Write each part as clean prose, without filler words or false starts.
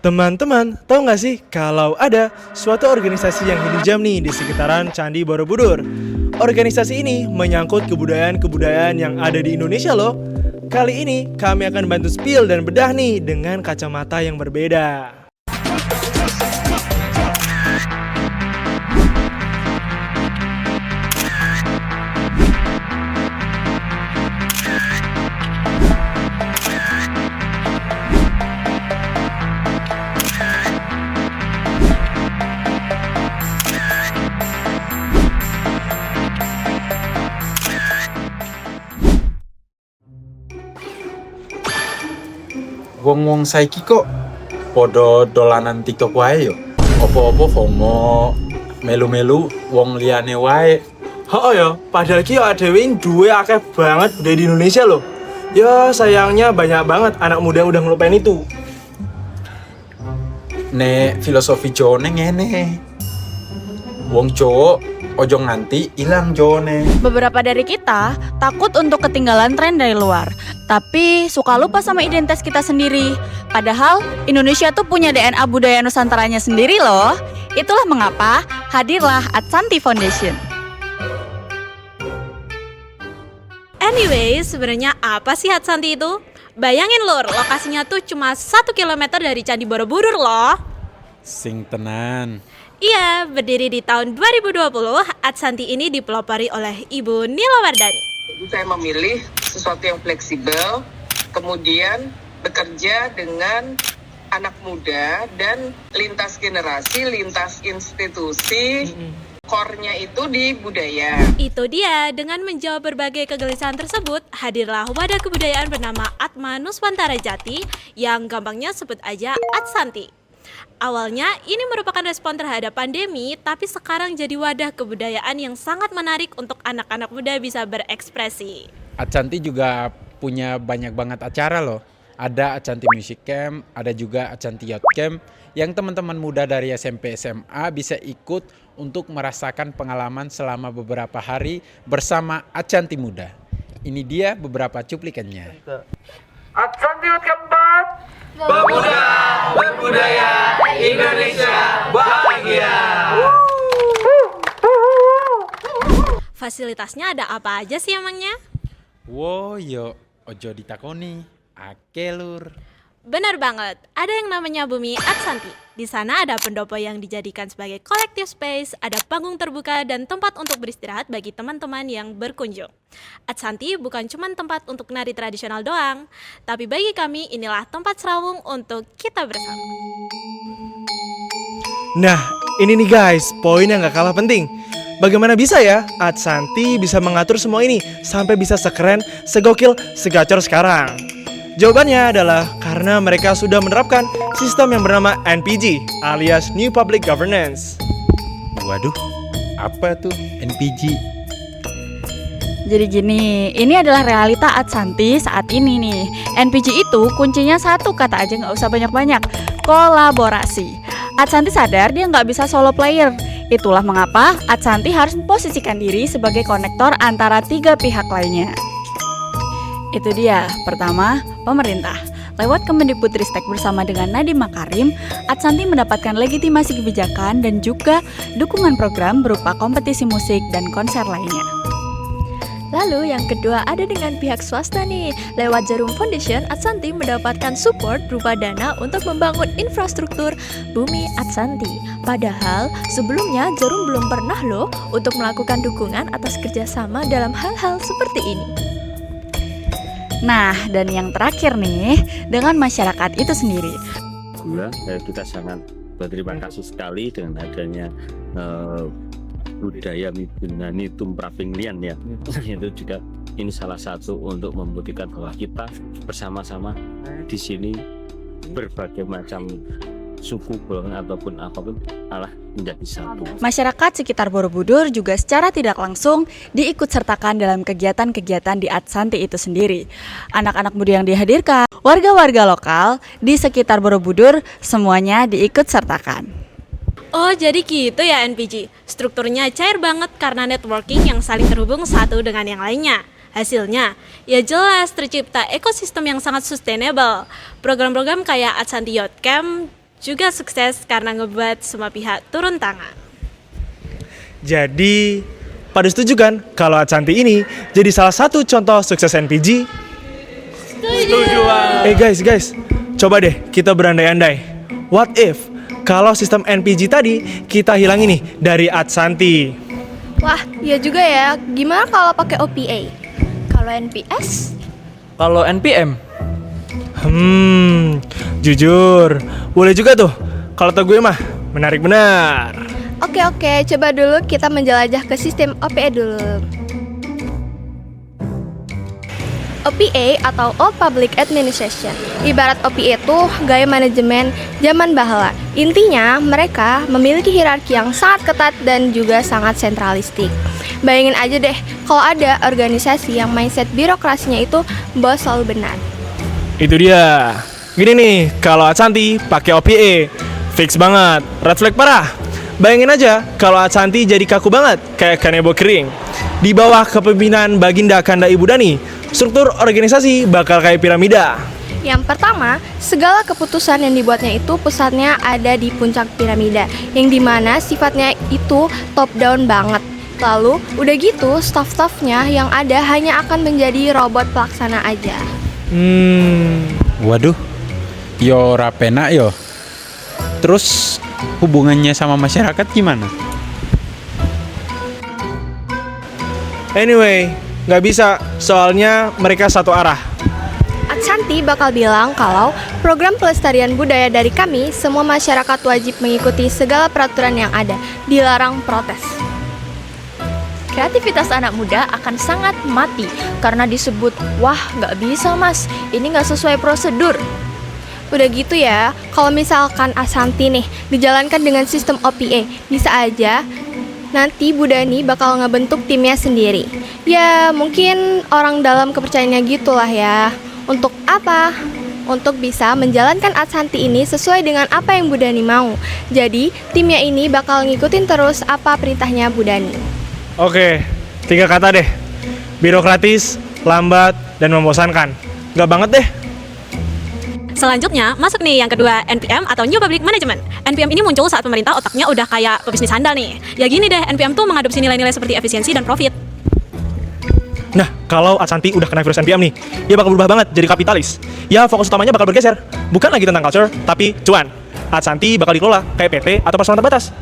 Teman-teman, tahu nggak sih kalau ada suatu organisasi yang hidup jam nih di sekitaran Candi Borobudur? Organisasi ini menyangkut kebudayaan-kebudayaan yang ada di Indonesia loh. Kali ini kami akan bantu spill dan bedah nih dengan kacamata yang berbeda. Wong-wong saiki kok podo dolanan TikTok wae yo. Opo-opo FOMO, melu-melu wong liyane wae. Oh ya, padahal ki dhewe duwe akeh banget budaya di Indonesia loh. Ya sayangnya banyak banget anak muda udah ngelupain itu. Nek filosofi jone ngene. Wong cowok ojo nganti ilang jone. Beberapa dari kita takut untuk ketinggalan tren dari luar, tapi suka lupa sama identitas kita sendiri. Padahal Indonesia tuh punya DNA budaya Nusantaranya sendiri loh. Itulah mengapa hadirlah Adsanti Foundation. Anyway, sebenarnya apa sih Adsanti itu? Bayangin lur, lokasinya tuh cuma 1 km dari Candi Borobudur loh. Sing tenan. Iya, berdiri di tahun 2020, Adsanti ini dipelopori oleh Ibu Nila Wardani. Saya memilih sesuatu yang fleksibel, kemudian bekerja dengan anak muda dan lintas generasi, lintas institusi, core-nya itu di budaya. Itu dia, dengan menjawab berbagai kegelisahan tersebut, hadirlah wadah kebudayaan bernama Atma Nuswantara Jati yang gampangnya sebut aja Adsanti. Awalnya ini merupakan respon terhadap pandemi, tapi sekarang jadi wadah kebudayaan yang sangat menarik untuk anak-anak muda bisa berekspresi. Adsanti juga punya banyak banget acara loh. Ada Adsanti Music Camp, ada juga Adsanti Youth Camp yang teman-teman muda dari SMP SMA bisa ikut untuk merasakan pengalaman selama beberapa hari bersama Adsanti Muda. Ini dia beberapa cuplikannya. Adsanti Youth keempat. Pemuda berbudaya Indonesia bahagia. Fasilitasnya ada apa aja sih emangnya? Wo yo ojo ditakoni, ake lur. Benar banget, ada yang namanya Bumi Adsanti. Di sana ada pendopo yang dijadikan sebagai collective space, ada panggung terbuka dan tempat untuk beristirahat bagi teman-teman yang berkunjung. Adsanti bukan cuma tempat untuk nari tradisional doang, tapi bagi kami inilah tempat serawung untuk kita bersama. Nah, ini nih guys, poin yang gak kalah penting. Bagaimana bisa ya Adsanti bisa mengatur semua ini sampai bisa sekeren, segokil, segacor sekarang? Jawabannya adalah karena mereka sudah menerapkan sistem yang bernama NPG alias New Public Governance. Waduh, apa tuh NPG? Jadi gini, ini adalah realita Adsanti saat ini nih. NPG itu kuncinya satu kata aja, nggak usah banyak-banyak. Kolaborasi. Adsanti sadar dia nggak bisa solo player. Itulah mengapa Adsanti harus memposisikan diri sebagai konektor antara 3 pihak lainnya. Itu dia, pertama, pemerintah. Lewat Kemendikbudristek bersama dengan Nadiem Makarim, Adsanti mendapatkan legitimasi kebijakan dan juga dukungan program berupa kompetisi musik dan konser lainnya. Lalu yang kedua ada dengan pihak swasta nih. Lewat Jarum Foundation, Adsanti mendapatkan support berupa dana untuk membangun infrastruktur Bumi Adsanti. Padahal sebelumnya Jarum belum pernah loh untuk melakukan dukungan atas kerjasama dalam hal-hal seperti ini. Nah, dan yang terakhir nih, dengan masyarakat itu sendiri. Kita sangat berterima kasih sekali dengan adanya budaya Mibunani Tumprapinglian ya. Itu juga ini salah satu untuk membuktikan bahwa kita bersama-sama di sini berbagai macam suku, golongan ataupun apapun Allah menjadi satu. Masyarakat sekitar Borobudur juga secara tidak langsung diikutsertakan dalam kegiatan-kegiatan di Adsanti itu sendiri. Anak-anak muda yang dihadirkan, warga-warga lokal di sekitar Borobudur semuanya diikutsertakan. Oh, jadi gitu ya NPG. Strukturnya cair banget karena networking yang saling terhubung satu dengan yang lainnya. Hasilnya, ya jelas tercipta ekosistem yang sangat sustainable. Program-program kayak Adsanti Youth Camp juga sukses karena ngebuat semua pihak turun tangan. Jadi, pada setuju kan kalau Adsanti ini jadi salah satu contoh sukses NPG? Setuju. Guys, coba deh kita berandai-andai. What if kalau sistem NPG tadi kita hilangin nih dari Adsanti? Wah, iya juga ya. Gimana kalau pakai OPA? Kalau NPS? Kalau NPM? Jujur, boleh juga tuh. Kalau tau gue mah, menarik benar. Oke, coba dulu kita menjelajah ke sistem OPA dulu. OPA atau All Public Administration. Ibarat OPA itu gaya manajemen zaman bahla. Intinya, mereka memiliki hierarki yang sangat ketat dan juga sangat sentralistik. Bayangin aja deh, kalau ada organisasi yang mindset birokrasinya itu bos selalu benar. Itu dia. Gini nih, kalau Adsanti pakai OPA, fix banget, red flag parah. Bayangin aja kalau Adsanti jadi kaku banget kayak kanebo kering. Di bawah kepemimpinan Baginda Kanda Ibu Dani, struktur organisasi bakal kayak piramida. Yang pertama, segala keputusan yang dibuatnya itu pusatnya ada di puncak piramida, yang dimana sifatnya itu top down banget. Lalu, udah gitu, staff-staffnya yang ada hanya akan menjadi robot pelaksana aja. Waduh, yo rapena yo. Terus hubungannya sama masyarakat gimana? Anyway, nggak bisa, soalnya mereka satu arah. Adsanti bakal bilang kalau program pelestarian budaya dari kami, semua masyarakat wajib mengikuti segala peraturan yang ada, dilarang protes. Kreativitas anak muda akan sangat mati karena disebut, wah nggak bisa mas, ini nggak sesuai prosedur. Udah gitu ya, kalau misalkan Adsanti nih dijalankan dengan sistem OPA, bisa aja nanti Bu Dani bakal ngebentuk timnya sendiri. Ya mungkin orang dalam kepercayaannya gitulah ya. Untuk apa? Untuk bisa menjalankan Adsanti ini sesuai dengan apa yang Bu Dani mau. Jadi timnya ini bakal ngikutin terus apa perintahnya Bu Dani. Oke, 3 kata deh. Birokratis, lambat, dan membosankan. Nggak banget deh. Selanjutnya, masuk nih yang kedua, NPM atau New Public Management. NPM ini muncul saat pemerintah otaknya udah kayak pebisnis handal nih. Ya gini deh, NPM tuh mengadopsi nilai-nilai seperti efisiensi dan profit. Nah, kalau Adsanti udah kena virus NPM nih, dia bakal berubah banget jadi kapitalis. Ya, fokus utamanya bakal bergeser. Bukan lagi tentang culture, tapi cuan. Adsanti bakal dikelola kayak PT atau personal terbatas.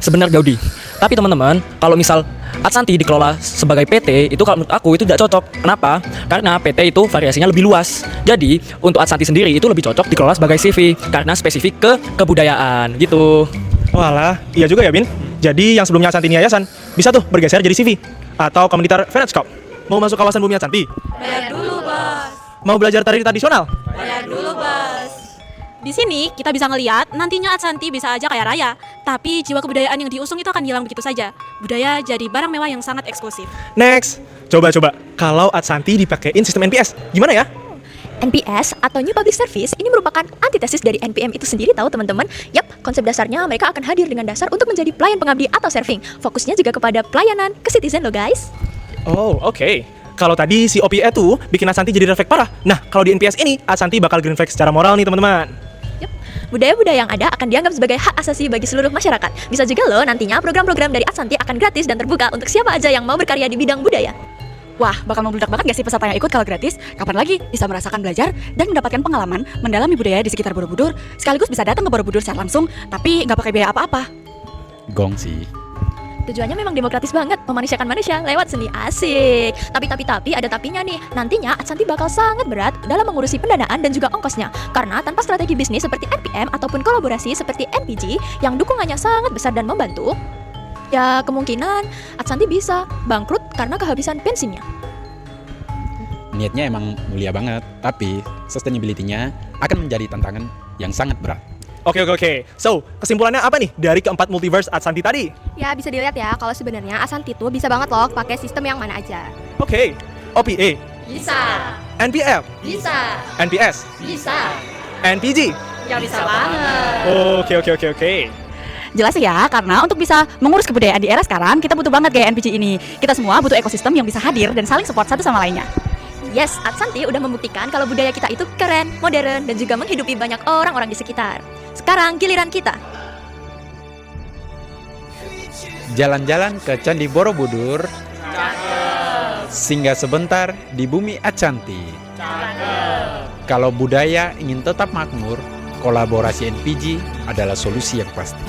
Sebenarnya Gaudi. Tapi teman-teman, kalau misal Adsanti dikelola sebagai PT, itu kalau menurut aku itu tidak cocok. Kenapa? Karena PT itu variasinya lebih luas. Jadi, untuk Adsanti sendiri itu lebih cocok dikelola sebagai CV karena spesifik ke kebudayaan gitu. Walah, iya juga ya Bin. Jadi yang sebelumnya Adsanti ini yayasan, bisa tuh bergeser jadi CV atau komunitar Finance Corp. Mau masuk kawasan bumi Adsanti? Bayar dulu, Bos. Mau belajar tari tradisional? Bayar dulu, Bos. Di sini kita bisa ngelihat nantinya Adsanti bisa aja kaya raya, tapi jiwa kebudayaan yang diusung itu akan hilang begitu saja. Budaya jadi barang mewah yang sangat eksklusif. Next, coba. Kalau Adsanti dipakein sistem NPS, gimana ya? NPS atau New Public Service ini merupakan antitesis dari NPM itu sendiri tahu teman-teman. Yap, konsep dasarnya mereka akan hadir dengan dasar untuk menjadi pelayan pengabdi atau serving. Fokusnya juga kepada pelayanan ke citizen loh guys. Oh, oke. Kalau tadi si OPA tuh bikin Adsanti jadi red flag parah. Nah, kalau di NPS ini, Adsanti bakal green flag secara moral nih teman-teman. Budaya-budaya yang ada akan dianggap sebagai hak asasi bagi seluruh masyarakat. Bisa juga loh nantinya program-program dari Adsanti akan gratis dan terbuka untuk siapa aja yang mau berkarya di bidang budaya. Wah, bakal membludak banget gak sih peserta yang ikut kalau gratis? Kapan lagi bisa merasakan belajar dan mendapatkan pengalaman mendalami budaya di sekitar Borobudur, sekaligus bisa datang ke Borobudur secara langsung, tapi nggak pakai biaya apa-apa. Gong sih. Tujuannya memang demokratis banget, memanusiakan manusia lewat seni asik. Tapi ada tapinya nih. Nantinya Adsanti bakal sangat berat dalam mengurusi pendanaan dan juga ongkosnya. Karena tanpa strategi bisnis seperti NPM ataupun kolaborasi seperti NPG yang dukungannya sangat besar dan membantu, ya kemungkinan Adsanti bisa bangkrut karena kehabisan bensinnya. Niatnya emang mulia banget, tapi sustainability-nya akan menjadi tantangan yang sangat berat. Oke. So, kesimpulannya apa nih dari keempat multiverse Adsanti tadi? Ya bisa dilihat ya kalau sebenarnya Adsanti itu bisa banget loh pakai sistem yang mana aja. Oke. OPA, Bisa, NPM, bisa, NPS, bisa. NPG. Ya bisa banget. Oke. Jelas ya, karena untuk bisa mengurus kebudayaan di era sekarang, kita butuh banget gaya NPG ini. Kita semua butuh ekosistem yang bisa hadir dan saling support satu sama lainnya. Yes, Adsanti udah membuktikan kalau budaya kita itu keren, modern, dan juga menghidupi banyak orang-orang di sekitar. Sekarang giliran kita. Jalan-jalan ke Candi Borobudur. Singgah sebentar di Bumi Acanti. Kalau budaya ingin tetap makmur, kolaborasi NPG adalah solusi yang pasti.